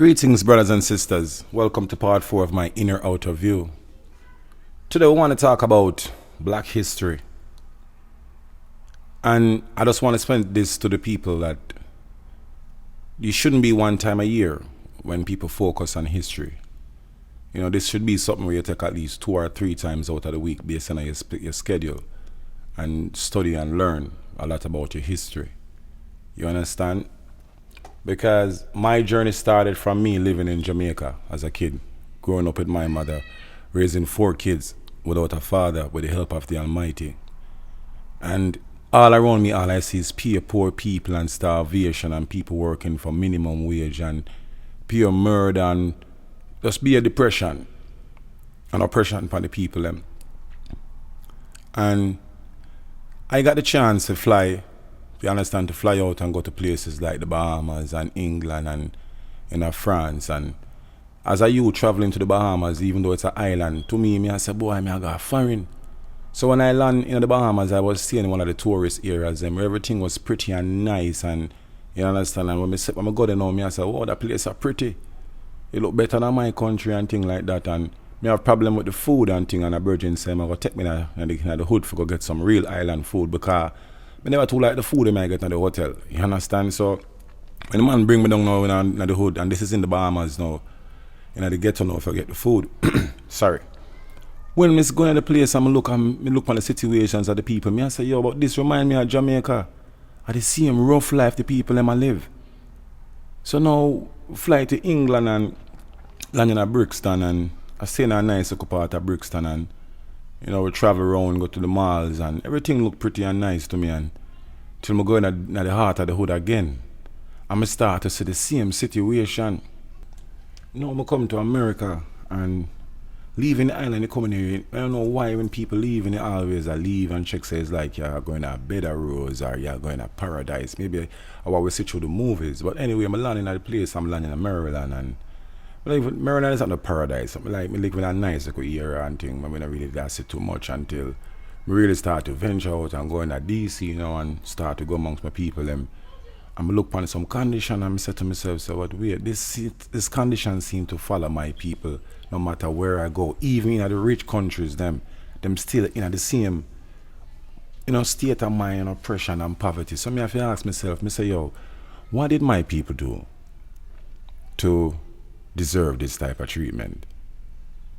Greetings, brothers and sisters. Welcome to part 4 of my Inner Outer View. Today we want to talk about Black history. And I just want to spend this to the people that it shouldn't be one time a year when people focus on history. You know, this should be something where you take at least 2 or 3 times out of the week based on your schedule and study and learn a lot about your history. You understand? Because my journey started from me living in Jamaica as a kid, growing up with my mother, raising 4 kids without a father with the help of the Almighty. And all around me, all I see is poor people and starvation and people working for minimum wage and pure murder and just be a depression and oppression for the people. And I got the chance to fly. You understand, to fly out and go to places like the Bahamas and England and France. And as a youth traveling to the Bahamas, even though it's an island, to me I said, boy, I got foreign. So when I land in the Bahamas, I was staying in one of the tourist areas where everything was pretty and nice. And you understand, and when I go there now, I said, oh, that place is pretty. It look better than my country and thing like that. And I have problem with the food and thing. And a virgin said, I'm going to take me in the hood for go get some real island food because I never too like the food I get in the hotel. You understand? So when the man bring me down now in the hood, and this is in the Bahamas now, in the ghetto now if I get the food. Sorry. When I go in the place and I look on the situations of the people, I say, yo, but this remind me of Jamaica. I the same rough life the people them live. So now fly to England and land in Brixton, and I stay in a nice part of Brixton, and you know, we travel around, go to the malls, and everything look pretty and nice to me. And till I go in the heart of the hood again, and I start to see the same situation. Now I come to America and leaving the island, coming here. I don't know why when people leave, they always leave and check says like you're going to Bed of Rose or you're going to Paradise. Maybe I always see through the movies. But anyway, I'm landing at the place, I'm landing in Maryland, and Maryland is not a paradise. I live in a nice area and thing. I don't really that's it too much until I really start to venture out and go in at DC, you know, and start to go amongst my people. And I look upon some condition and I say to myself, so what weird, this condition seem to follow my people no matter where I go. Even in the rich countries, them still in the same, you know, state of mind, oppression and poverty. So I have to ask myself, I say, yo, what did my people do to deserve this type of treatment?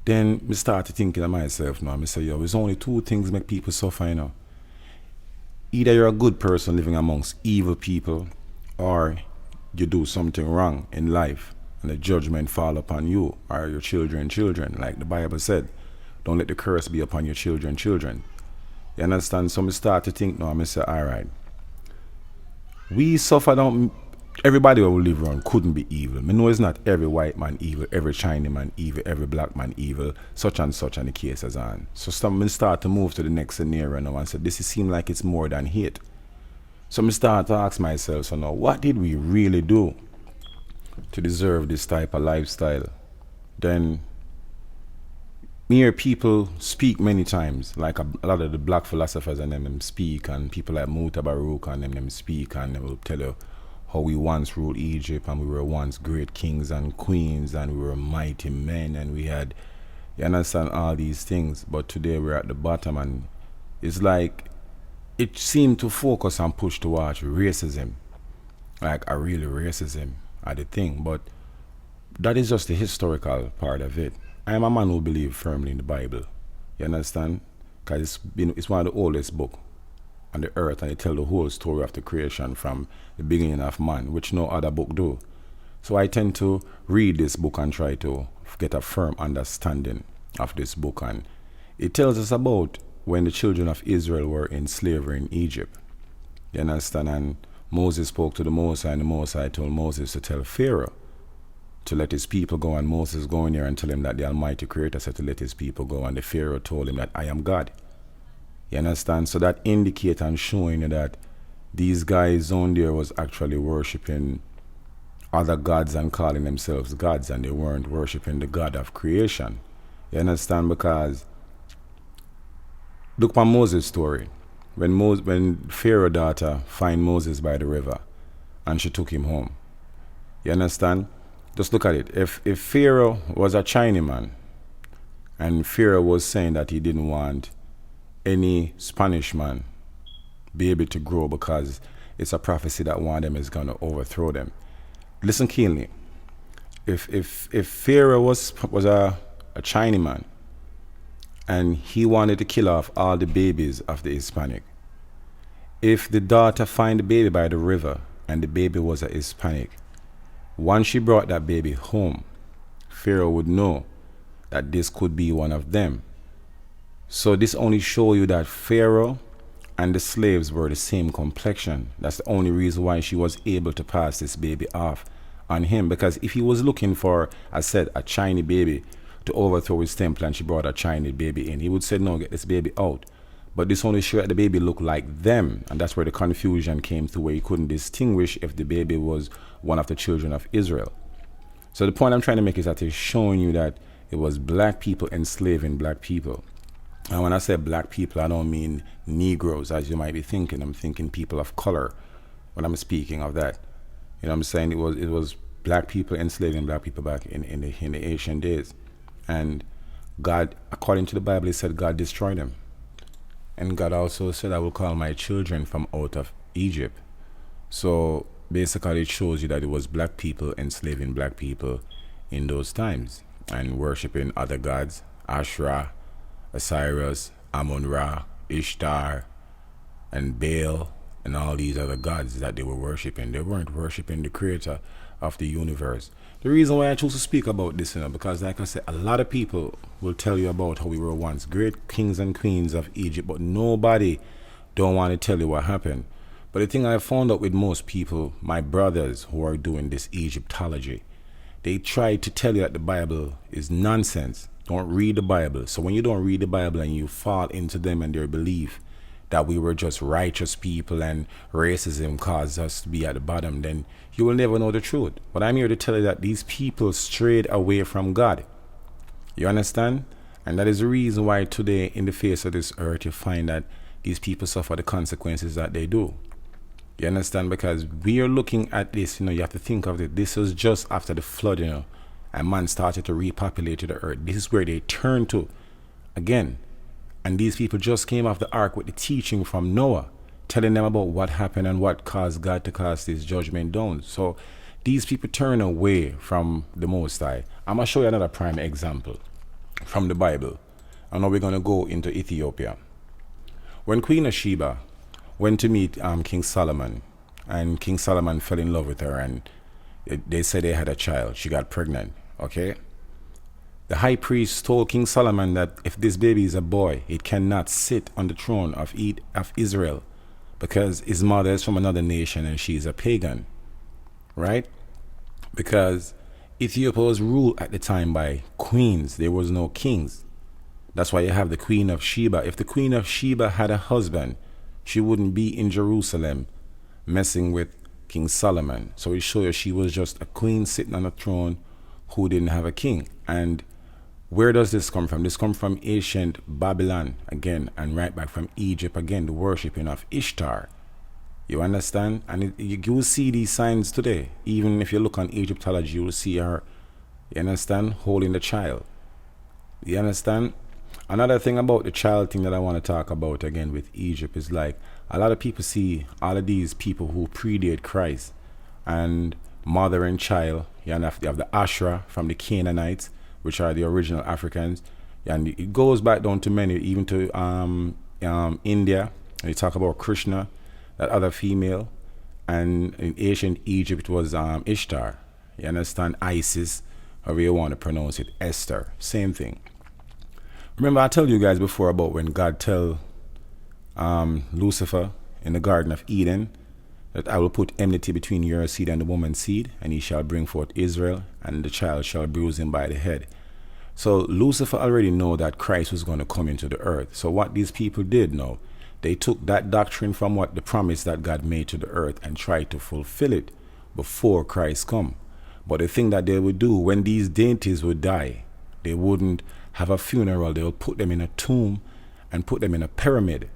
Then I started thinking of myself now. I say, yo, there's only 2 things make people suffer, you know. Either you're a good person living amongst evil people, or you do something wrong in life and the judgment fall upon you or your children. Like the Bible said, don't let the curse be upon your children. You understand? So I start to think now, I say, all right, we suffer down. Everybody who live around couldn't be evil. I know it's not every white man evil, every Chinese man evil, every black man evil, such and the cases on. So some start to move to the next scenario now and say, this seems like it's more than hate. So I start to ask myself, so now, what did we really do to deserve this type of lifestyle? Then me hear people speak many times, like a lot of the black philosophers and them speak, and people like Baruch and them speak, and they will tell you how we once ruled Egypt, and we were once great kings and queens, and we were mighty men, and we had, you understand, all these things. But today we're at the bottom, and it's like it seemed to focus and push towards racism, like a real racism are the thing. But that is just the historical part of it. I am a man who believes firmly in the Bible, you understand, because it's one of the oldest books on the earth, and it tells the whole story of the creation from the beginning of man, which no other book do. So I tend to read this book and try to get a firm understanding of this book. And it tells us about when the children of Israel were in slavery in Egypt. You understand? And Moses spoke to the Most High, and the Most High told Moses to tell Pharaoh to let his people go. And Moses go in there and tell him that the Almighty Creator said to let his people go. And the Pharaoh told him that I am God. You understand? So that indicates and showing that these guys on there was actually worshipping other gods and calling themselves gods, and they weren't worshipping the God of creation. You understand? Because look at Moses' story. When Pharaoh's daughter find Moses by the river and she took him home. You understand? Just look at it. If Pharaoh was a Chinaman, and Pharaoh was saying that he didn't want any Spanish man be able to grow because it's a prophecy that one of them is going to overthrow them. Listen keenly. If Pharaoh was a Chinaman and he wanted to kill off all the babies of the Hispanic, if the daughter find the baby by the river and the baby was a Hispanic, once she brought that baby home, Pharaoh would know that this could be one of them. So this only shows you that Pharaoh and the slaves were the same complexion. That's the only reason why she was able to pass this baby off on him. Because if he was looking for, I said, a Chinese baby to overthrow his temple and she brought a Chinese baby in, he would say, no, get this baby out. But this only showed that the baby looked like them. And that's where the confusion came through, where he couldn't distinguish if the baby was one of the children of Israel. So the point I'm trying to make is that it's showing you that it was black people enslaving black people. And when I say black people, I don't mean Negroes, as you might be thinking. I'm thinking people of color when I'm speaking of that. You know what I'm saying? It was black people enslaving black people back in the ancient days. And God, according to the Bible, he said God destroyed them. And God also said, I will call my children from out of Egypt. So basically it shows you that it was black people enslaving black people in those times and worshiping other gods, Asherah, Osiris, Amun-Ra, Ishtar, and Baal, and all these other gods that they were worshiping. They weren't worshiping the creator of the universe. The reason why I choose to speak about this, because like I said, a lot of people will tell you about how we were once great kings and queens of Egypt, but nobody don't want to tell you what happened. But the thing I found out with most people, my brothers who are doing this Egyptology, they try to tell you that the Bible is nonsense. Don't read the Bible. So when you don't read the Bible and you fall into them and their belief that we were just righteous people and racism caused us to be at the bottom, then you will never know the truth. But I'm here to tell you that these people strayed away from God. You understand? And that is the reason why today in the face of this earth you find that these people suffer the consequences that they do. You understand? Because we are looking at this, you have to think of it. This was just after the flood, and man started to repopulate the earth. This is where they turned to again. And these people just came off the ark with the teaching from Noah, telling them about what happened and what caused God to cast this judgment down. So these people turn away from the Most High. I'm going to show you another prime example from the Bible. And now we're going to go into Ethiopia. When Queen of Sheba went to meet King Solomon, and King Solomon fell in love with her, and they said they had a child. She got pregnant, okay? The high priest told King Solomon that if this baby is a boy, it cannot sit on the throne of Israel because his mother is from another nation and she is a pagan, right? Because Ethiopia was ruled at the time by queens. There was no kings. That's why you have the Queen of Sheba. If the Queen of Sheba had a husband, she wouldn't be in Jerusalem messing with King Solomon. So it shows you she was just a queen sitting on a throne who didn't have a king. And where does this come from? This comes from ancient Babylon again, and right back from Egypt again, the worshipping of Ishtar. You understand? And you will see these signs today. Even if you look on Egyptology, you will see her, you understand, holding the child. You understand? Another thing about the child thing that I want to talk about again with Egypt is like a lot of people see all of these people who predate Christ and mother and child. You have the Asherah from the Canaanites, which are the original Africans, and it goes back down to many, even to India. And you talk about Krishna, that other female, and in ancient Egypt it was Ishtar. You understand? Isis, however you want to pronounce it, Esther, same thing. Remember I told you guys before about when God tell Lucifer in the Garden of Eden that I will put enmity between your seed and the woman's seed, and he shall bring forth Israel, and the child shall bruise him by the head. So Lucifer already know that Christ was going to come into the earth. So what these people did know, they took that doctrine from what the promise that God made to the earth and tried to fulfill it before Christ come. But the thing that they would do when these deities would die, they wouldn't have a funeral. They would put them in a tomb and put them in a pyramid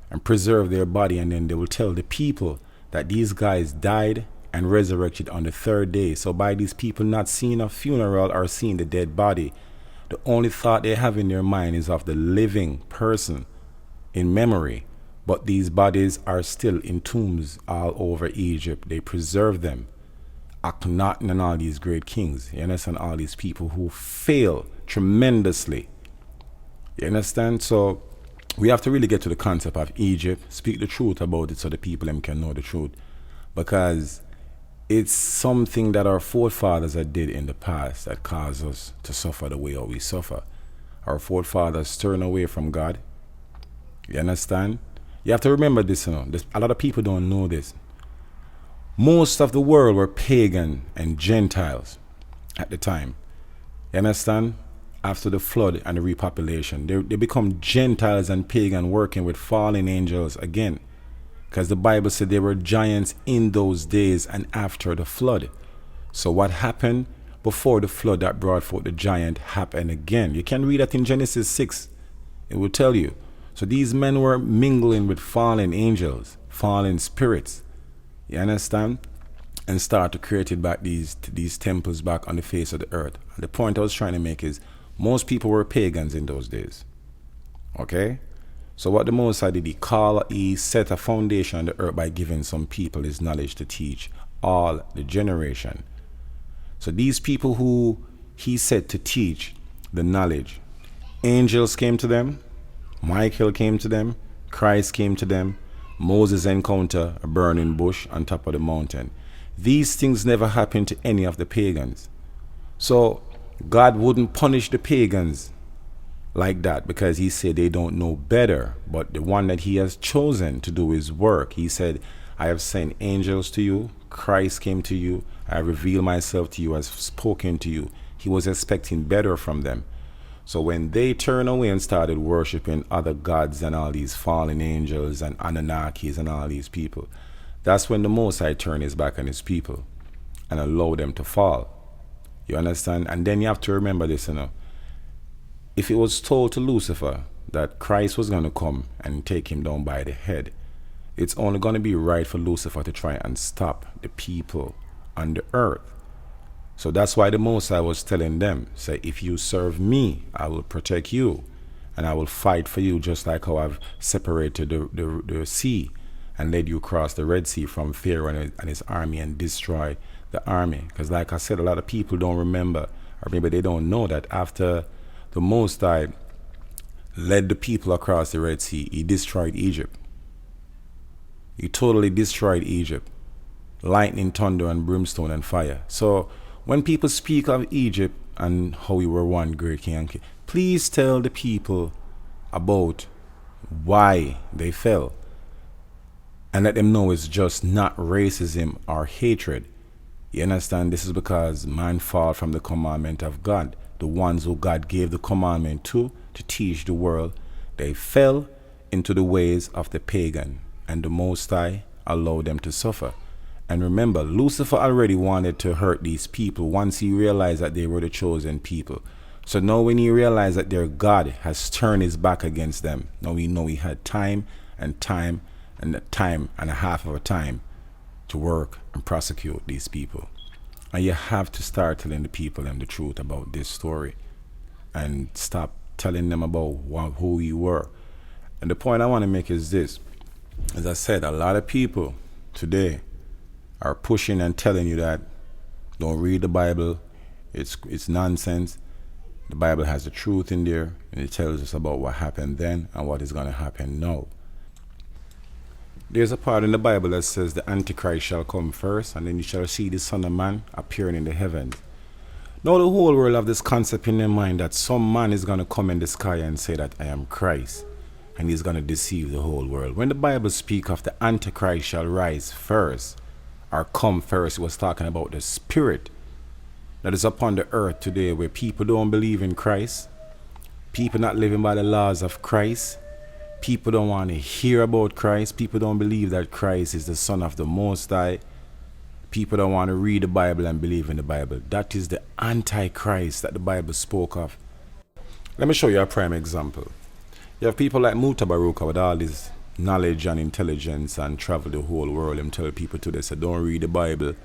and preserve their body, and then they will tell the people that these guys died and resurrected on the third day. So by these people not seeing a funeral or seeing the dead body, the only thought they have in their mind is of the living person in memory. But these bodies are still in tombs all over Egypt. They preserve them. Akhenaten and all these great kings. You understand? All these people who fail tremendously. You understand? So we have to really get to the concept of Egypt, speak the truth about it so the people them can know the truth. Because it's something that our forefathers had did in the past that caused us to suffer the way we suffer. Our forefathers turned away from God. You understand? You have to remember this, you know. A lot of people don't know this. Most of the world were pagan and Gentiles at the time. You understand? After the flood and the repopulation, they become Gentiles and pagan, working with fallen angels again. Because the Bible said there were giants in those days and after the flood. So what happened before the flood that brought forth the giant happened again. You can read that in Genesis 6. It will tell you. So these men were mingling with fallen angels, fallen spirits. You understand? And start to create it back these temples back on the face of the earth. And the point I was trying to make is most people were pagans in those days. Okay? So what the Most High did, he set a foundation on the earth by giving some people his knowledge to teach all the generation. So these people who he set to teach the knowledge, angels came to them, Michael came to them, Christ came to them, Moses encountered a burning bush on top of the mountain. These things never happened to any of the pagans. So God wouldn't punish the pagans like that because he said they don't know better. But the one that he has chosen to do his work, he said, I have sent angels to you. Christ came to you. I have revealed myself to you. I have spoken to you. He was expecting better from them. So when they turned away and started worshiping other gods and all these fallen angels and Anunnakis and all these people, that's when the Most High turned his back on his people and allowed them to fall. You understand? And then you have to remember this, you know. If it was told to Lucifer that Christ was going to come and take him down by the head, it's only going to be right for Lucifer to try and stop the people on the earth. So that's why the Most High was telling them, say, if you serve me, I will protect you and I will fight for you, just like how I've separated the sea and led you across the Red Sea from Pharaoh and his army and destroyed the army. Because like I said, a lot of people don't remember, or maybe they don't know that after the Most High led the people across the Red Sea, he destroyed Egypt. He totally destroyed Egypt. Lightning, thunder, and brimstone and fire. So when people speak of Egypt and how we were one great king, please tell the people about why they fell. And let them know it's just not racism or hatred. You understand? This is because man fall from the commandment of God. The ones who God gave the commandment to teach the world, they fell into the ways of the pagan, and the Most High allowed them to suffer. And remember, Lucifer already wanted to hurt these people once he realized that they were the chosen people. So now when he realized that their God has turned his back against them, now we know he had time and a half of a time to work and prosecute these people. And you have to start telling the people the truth about this story and stop telling them about who you were. And the point I want to make is this. As I said, a lot of people today are pushing and telling you that don't read the Bible. It's nonsense. The Bible has the truth in there, and it tells us about what happened then and what is going to happen now. There's a part in the Bible that says the Antichrist shall come first, and then you shall see the Son of Man appearing in the heavens. Now the whole world have this concept in their mind that some man is going to come in the sky and say that I am Christ, and he's going to deceive the whole world. When the Bible speaks of the Antichrist shall rise first, or come first, it was talking about the spirit that is upon the earth today, where people don't believe in Christ, people not living by the laws of Christ, people don't want to hear about Christ, people don't believe that Christ is the Son of the Most High, people don't want to read the Bible and believe in the Bible. That is the Antichrist that the Bible spoke of. Let me show you a prime example. You have people like Mutabaruka with all these knowledge and intelligence and travel the whole world. Him tell people today, say, don't read the Bible.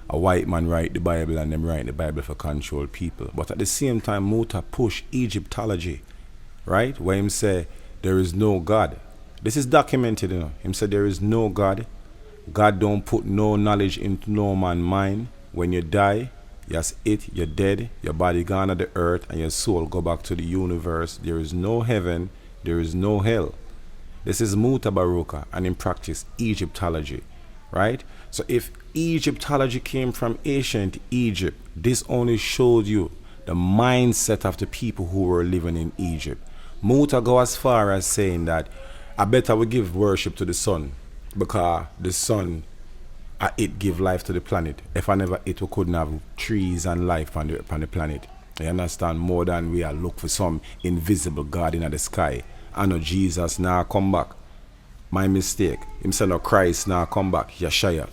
A white man write the Bible and them write the Bible for control people. But at the same time, Muta push Egyptology, right? Where him say, there is no God. This is documented, you know. Him say, there is no God. God don't put no knowledge into no man's mind. When you die, that's it, you're dead, your body gone on the earth, and your soul go back to the universe. There is no heaven, there is no hell. This is Muta Baruka, and in practice, Egyptology, right? So if Egyptology came from ancient Egypt, this only showed you the mindset of the people who were living in Egypt. Muta go as far as saying that I better we give worship to the sun, because the sun it give life to the planet. If I never it, we couldn't have trees and life on the planet. You understand? More than we are look for some invisible God in the sky. I know Jesus now come back. My mistake. Him say no Christ now come back. Yeshaya.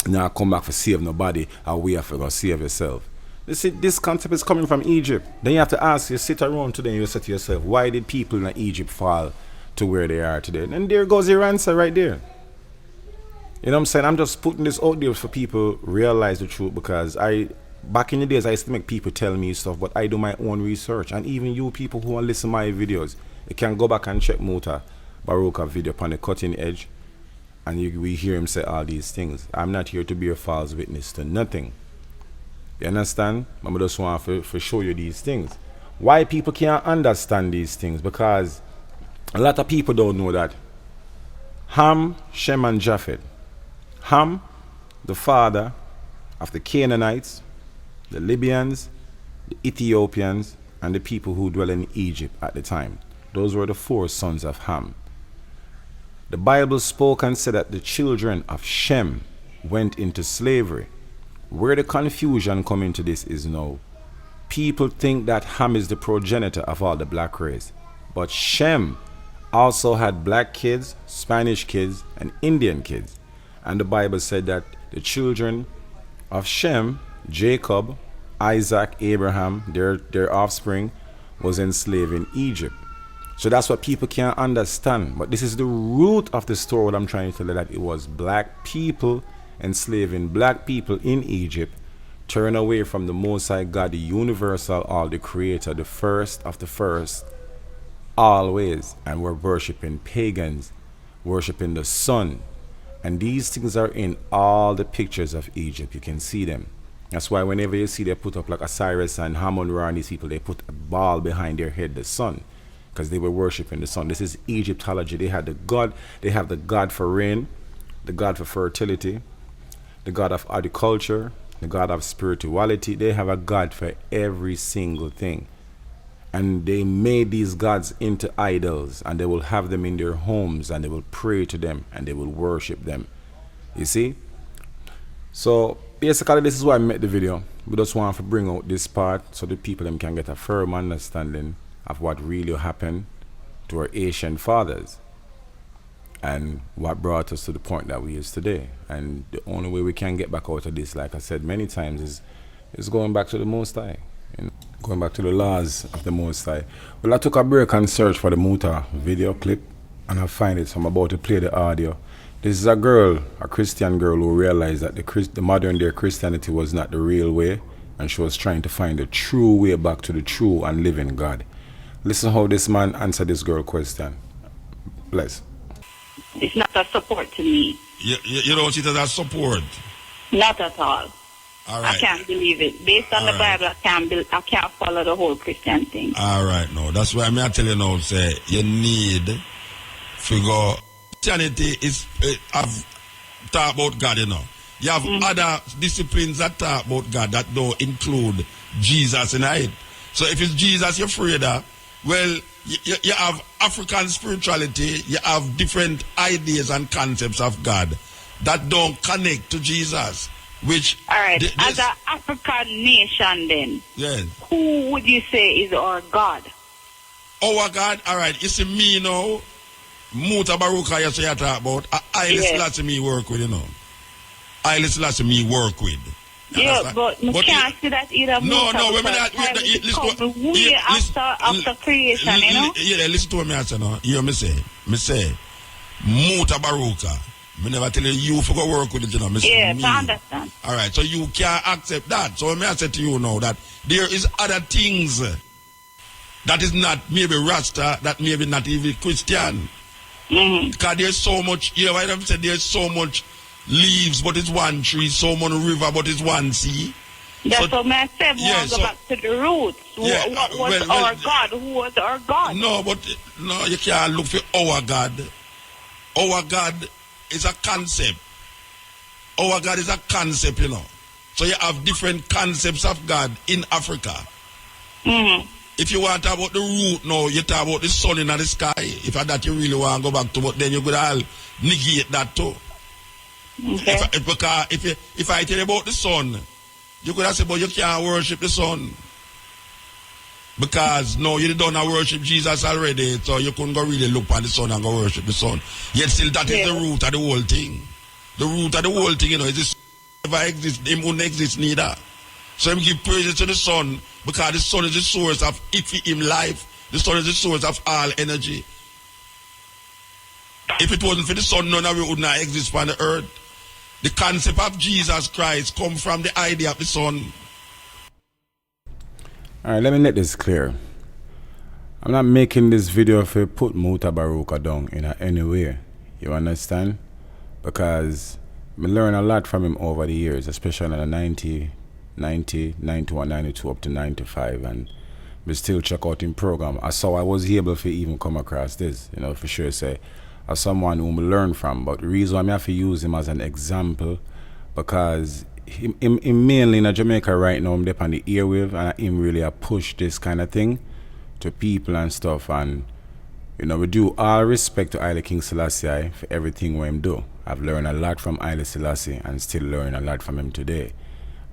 Now come back for save nobody, and we have to go save yourself. You see, this concept is coming from Egypt. Then you have to ask, you sit around today and you say to yourself, why did people in Egypt fall to where they are today? And there goes your answer right there. You know what I'm saying? I'm just putting this out there for people realize the truth, because back in the days I used to make people tell me stuff, but I do my own research. And even you people who want to listen to my videos, you can go back and check Muta Baruka video upon the cutting edge, and we hear him say all these things. I'm not here to be a false witness to nothing. You understand? I just want to show you these things. Why people can't understand these things? Because a lot of people don't know that Ham, Shem, and Japheth. Ham, the father of the Canaanites, the Libyans, the Ethiopians, and the people who dwell in Egypt at the time. Those were the 4 sons of Ham. The Bible spoke and said that the children of Shem went into slavery. Where the confusion come into this is now, people think that Ham is the progenitor of all the black race. But Shem also had black kids, Spanish kids, and Indian kids. And the Bible said that the children of Shem, Jacob, Isaac, Abraham, their offspring, was enslaved in Egypt. So that's what people can't understand. But this is the root of the story, what I'm trying to tell you, that it was black people enslaving black people in Egypt, turn away from the Most High God, the universal, all the creator, the first of the first, always. And we're worshiping pagans, worshiping the sun. And these things are in all the pictures of Egypt. You can see them. That's why whenever you see they put up like Osiris and Hammon-Ra and these people, they put a ball behind their head, the sun, because they were worshiping the sun. This is Egyptology. They had the god. They have the god for rain, the god for fertility, the god of agriculture, the god of spirituality. They have a god for every single thing. And they made these gods into idols, and they will have them in their homes, and they will pray to them, and they will worship them. You see? So basically this is why I made the video. We just want to bring out this part so the people them can get a firm understanding of what really happened to our ancient fathers and what brought us to the point that we is today. And the only way we can get back out of this, like I said many times, is going back to the Most High. You know, going back to the laws of the Most High. Well, I took a break and searched for the Muta video clip, and I find it, so I'm about to play the audio. This is a girl, a Christian girl, who realized that the modern day Christianity was not the real way, and she was trying to find the true way back to the true and living God. Listen how this man answered this girl question. Bless. It's not a support to me. You don't see it as a support? Not at all. All right. I can't believe it. Based on the Bible, I can't follow the whole Christian thing. All right, no. That's why I tell you now, say, you need to go. Christianity is, talk about God, you know. You have other disciplines that talk about God that don't include Jesus in it. So if it's Jesus you're afraid of, well, you have African spirituality, you have different ideas and concepts of God that don't connect to Jesus. Which, all right, as an African nation then, yes, who would you say is our God? Our God? All right, you see me now, Muta Baruka you say you talk about, I Selassie me work with, you know. I Selassie me work with. Yeah, but you can't see that either. No, listen after creation, you know? Yeah, listen to what I say now. You hear me say. Me say, Muta Baruka. Me never tell you for go work with it, you know. Me say Yes, me. I understand. Alright, so you can't accept that. So me I say to you now that there is other things that is not maybe Rasta, that maybe not even Christian. Because there's so much, you know why I said there's so much leaves, but it's one tree, so much river, but it's one sea. That's what I said. Yeah, Go back to the roots. Yeah, What was our God? Who was our God? No, but no, you can't look for our God. Our God is a concept. Our God is a concept, you know. So you have different concepts of God in Africa. If you want to talk about the root now, you talk about the sun in the sky. If that you really want to go back to, but then you could all negate that too. Okay. If I tell you about the sun, you could have said, but you can't worship the sun. Because no, you don't worship Jesus already, so you couldn't go really look at the sun and go worship the sun. Yet still that is the root of the whole thing. The root of the whole thing, you know, is this never exist, him wouldn't exist neither. So him give praises to the sun, because the sun is the source of him life. The sun is the source of all energy. If it wasn't for the sun, none of it would not exist on the earth. The concept of Jesus Christ come from the idea of the sun. Alright, let me make this clear. I'm not making this video for put Muta Baruka down in any way. You understand? Because I learned a lot from him over the years, especially in the 90, 91, 92 up to 95, and we still check out him program. I saw I was able to even come across this, you know, for sure say, as someone whom we learn from. But the reason why I have to use him as an example, because him mainly in Jamaica right now, I'm on the airwave, and him really a push this kind of thing to people and stuff. And you know, we do all respect to Haile King Selassie for everything we him do. I've learned a lot from Haile Selassie and still learn a lot from him today.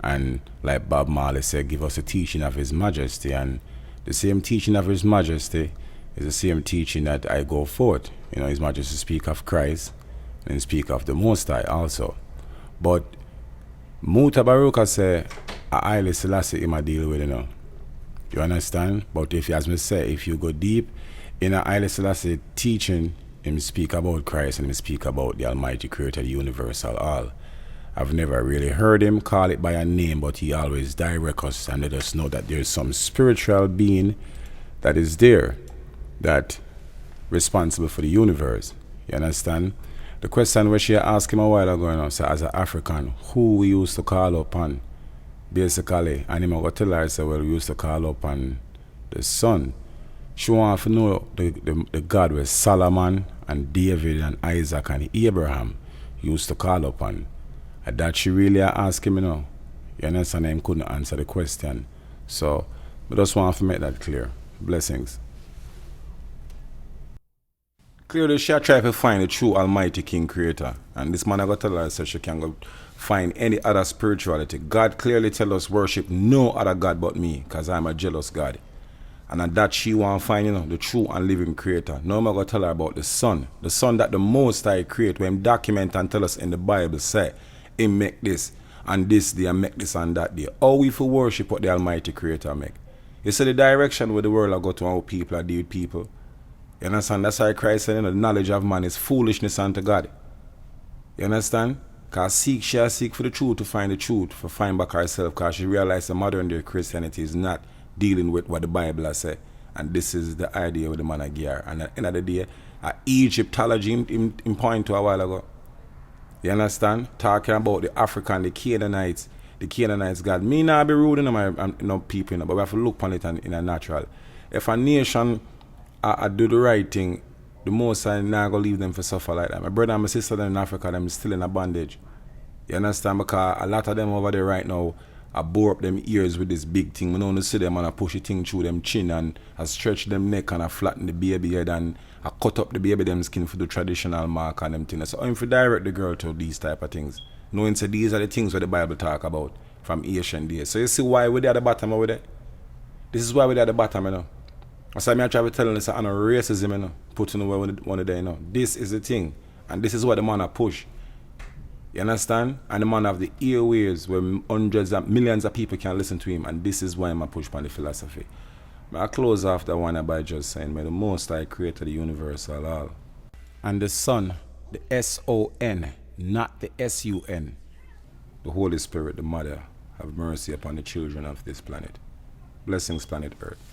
And like Bob Marley said, give us a teaching of His Majesty, and the same teaching of His Majesty is the same teaching that I go forth. You know, His Majesty speak of Christ and speak of the Most High also. But Muta Baruka say, Haile Selassie him a deal with, you know. You understand? But if, as me say, if you go deep in a Haile Selassie teaching, him speak about Christ and him speak about the Almighty Creator, the universal all. I've never really heard him call it by a name, but he always direct us and let us know that there's some spiritual being that is there, that responsible for the universe. You understand? The question which she asked him a while ago, you know, so as an African, who we used to call upon, basically, and him got tell her, say, well, we used to call upon the sun. She want to know the God where Solomon and David and Isaac and Abraham used to call upon. And that she really asked him, you know. You understand? Him couldn't answer the question. So, I just want to make that clear. Blessings. Clearly, she tried to find the true Almighty King Creator. And this man I got to tell her, so she can go find any other spirituality. God clearly tell us worship no other God but me, because I'm a jealous God. And that she want to find, you know, the true and living Creator. Now I'm going to tell her about the sun that the Most High create, when him document and tell us in the Bible, say, him make this and this day and make this and that day. How we for worship what the Almighty Creator make? You see the direction where the world are go to, how people are deal with people. You understand? That's why Christ said, you know, the knowledge of man is foolishness unto God. You understand? Because she seek for the truth to find the truth, for find back herself, because she realized the modern day Christianity is not dealing with what the Bible has said. And this is the idea with the man of gear. And at the end of the day, Egyptology in point to a while ago. You understand? Talking about the African, the Canaanites God. Me not be rude in my people, you know, but we have to look upon it in a natural. If a nation I do the right thing, the most I not gonna leave them for suffer like that. My brother and my sister in Africa, them still in a bondage. You understand? Because a lot of them over there right now, I bore up them ears with this big thing. I don't see them and I push the thing through them chin, and I stretch them neck and I flatten the baby head, and I cut up the baby them skin for the traditional mark and them things. So I'm for direct the girl to these type of things. Knowing so these are the things where the Bible talk about from ancient days. So you see why we're at the bottom over there? This is why we're at the bottom, you know. That's why I try to tell them, I know racism, you know, putting away one of them, you know. This is the thing. And this is what the man a push. You understand? And the man have the airwaves where hundreds of millions of people can listen to him. And this is why I'm a push on the philosophy. I close off the one by just saying, may the Most High created the universal all. and the Son, the S-O-N, not the S-U-N. The Holy Spirit, the Mother, have mercy upon the children of this planet. Blessings, planet Earth.